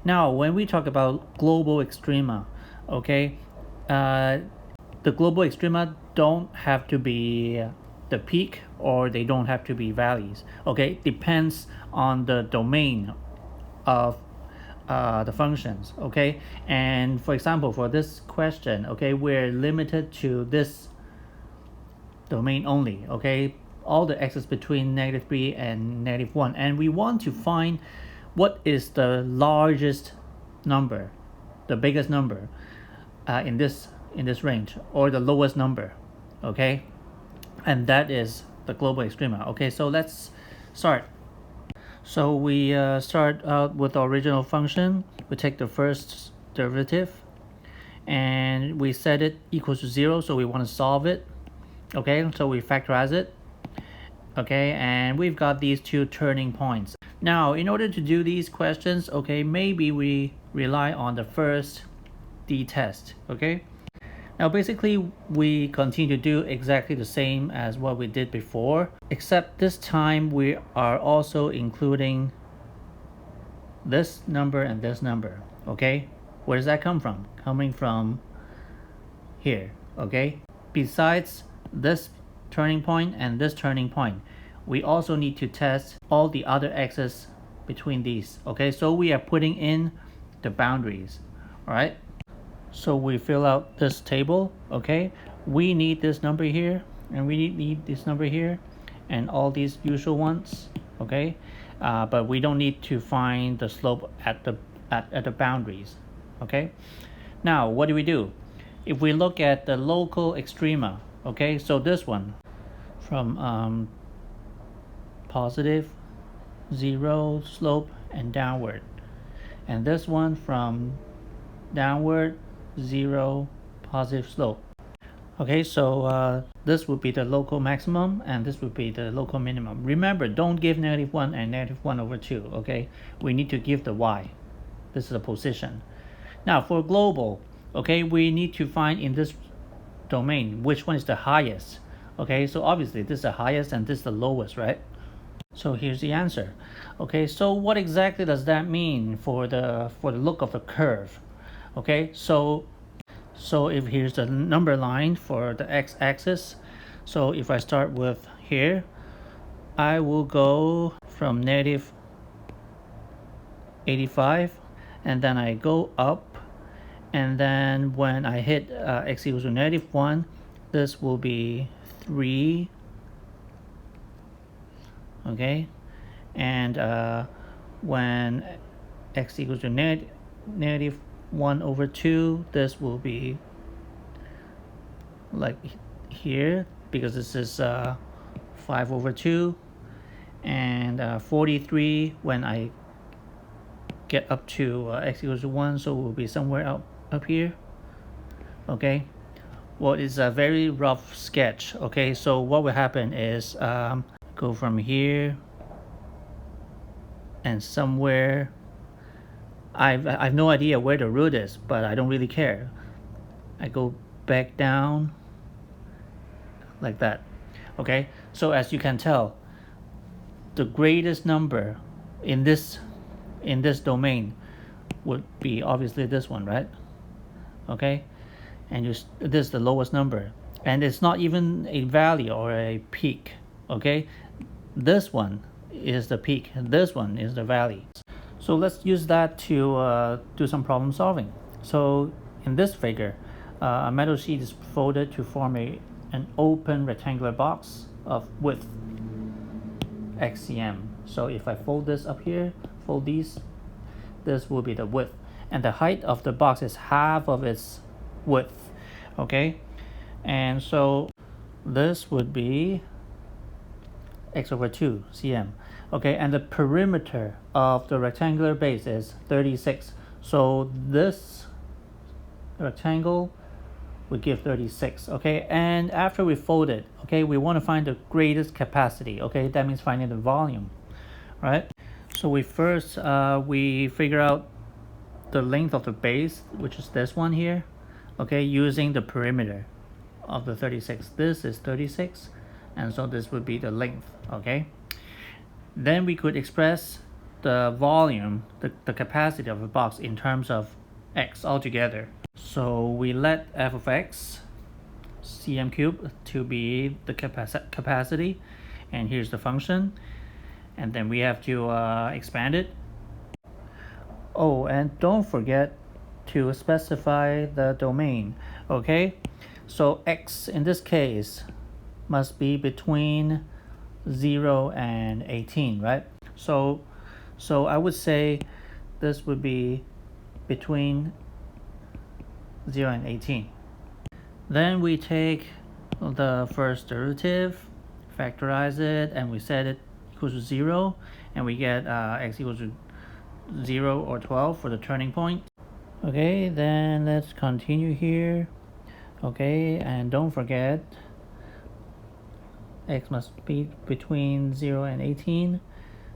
Now, when we talk about global extrema, okay, the global extrema don't have to be the peak or they don't have to be valleys. Okay, depends on the domain of the functions. Okay, and for example, for this question, okay, we're limited to this domain only. Okay, all the x's between -3 and -1, and we want to find what is the largest number, the biggest number in this range, or the lowest number. Okay, and that is the global extrema. Okay, so let's start. So we start out with the original function. We take the first derivative and we set it equals to 0, so we want to solve it. Okay, so we factorize it. Okay, and we've got these two turning points. Now, in order to do these questions, okay, maybe we rely on the first d-test. Okay, now basically we continue to do exactly the same as what we did before, except this time we are also including this number and this number. Okay, where does that come from? Coming from here. Okay, besides this turning point and this turning point, we also need to test all the other x's between these. Okay, so we are putting in the boundaries. All right, so we fill out this table. Okay, we need this number here and we need this number here and all these usual ones. Okay, but we don't need to find the slope at the boundaries. Okay, now what do? If we look at the local extrema, okay, so this one from positive, 0 slope and downward, and this one from downward, 0 positive slope. Okay, so this would be the local maximum and this would be the local minimum. Remember, don't give -1 and -1/2. Okay, we need to give the y. This is the position. Now for global, okay, we need to find in this domain which one is the highest. Okay, so obviously this is the highest and this is the lowest, right? So here's the answer. Okay, so what exactly does that mean for the look of the curve? Okay, so if here's the number line for the x-axis, so if I start with here, I will go from -85 and then I go up, and then when I hit x equals to -1, this will be 3. Okay, and when x equals to -1/2, this will be like here, because this is 5/2, and 43 when I get up to x equals to 1, so it will be somewhere up here. Okay, well, it's a very rough sketch. Okay, so what will happen is go from here and somewhere, I've no idea where the root is, but I don't really care. I go back down like that. Okay, so as you can tell, the greatest number in this domain would be obviously this one, right? Okay, and this is the lowest number, and it's not even a valley or a peak. Okay, this one is the peak, this one is the valley. So let's use that to do some problem solving. So in this figure, a metal sheet is folded to form an open rectangular box of width x cm. So if I fold this up here, fold these, this will be the width, and the height of the box is half of its width. Okay, and so this would be x/2 cm. Okay, and the perimeter of the rectangular base is 36. So this rectangle would give 36. Okay, and after we fold it, okay, we want to find the greatest capacity. Okay, that means finding the volume, right? So we first we figure out the length of the base, which is this one here. Okay, using the perimeter of the 36. This is 36, and so this would be the length. Okay, then we could express the volume, the capacity of a box in terms of x altogether. So we let f of x cm cubed to be the capacity, and here's the function, and then we have to expand it. Oh, and don't forget to specify the domain. Okay, so x in this case must be between 0 and 18, right? So I would say this would be between 0 and 18. Then we take the first derivative, factorize it, and we set it equals to 0, and we get x equals to 0 or 12 for the turning point. Okay, then let's continue here. Okay, and don't forget x must be between 0 and 18.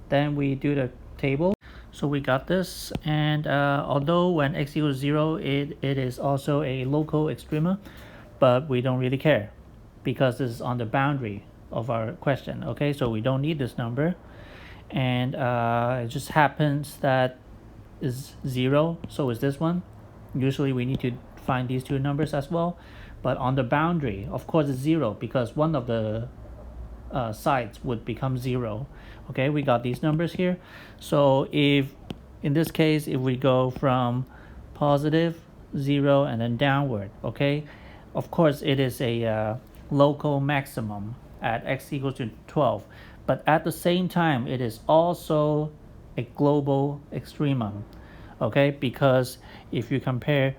Then we do the table. So we got this, and although when x equals 0, it is also a local extrema, but we don't really care because this is on the boundary of our question. Okay, so we don't need this number, and it just happens that is 0, so is this one. Usually we need to find these two numbers as well, but on the boundary, of course, it's 0 because one of the sides would become 0. Okay, we got these numbers here. So if in this case, if we go from positive 0 and then downward, okay, of course it is a local maximum at x equals to 12, but at the same time it is also a global extremum. Okay, because if you compare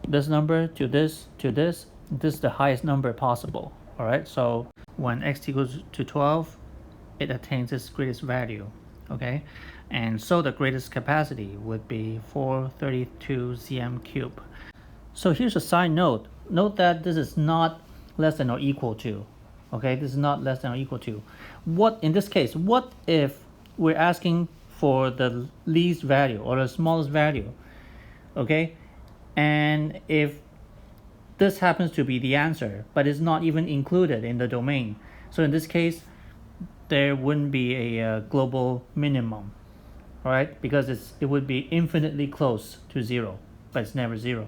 this number to this this is the highest number possible. All right, so when x equals to 12, it attains its greatest value. Okay, and so the greatest capacity would be 432 cm cubed. So here's a side note. Note that this is not less than or equal to. Okay, this is not less than or equal to. What in this case, what if we're asking for the least value or the smallest value? Okay, and if this happens to be the answer, but it's not even included in the domain. So in this case, there wouldn't be a global minimum, all right? Because it would be infinitely close to 0, but it's never 0.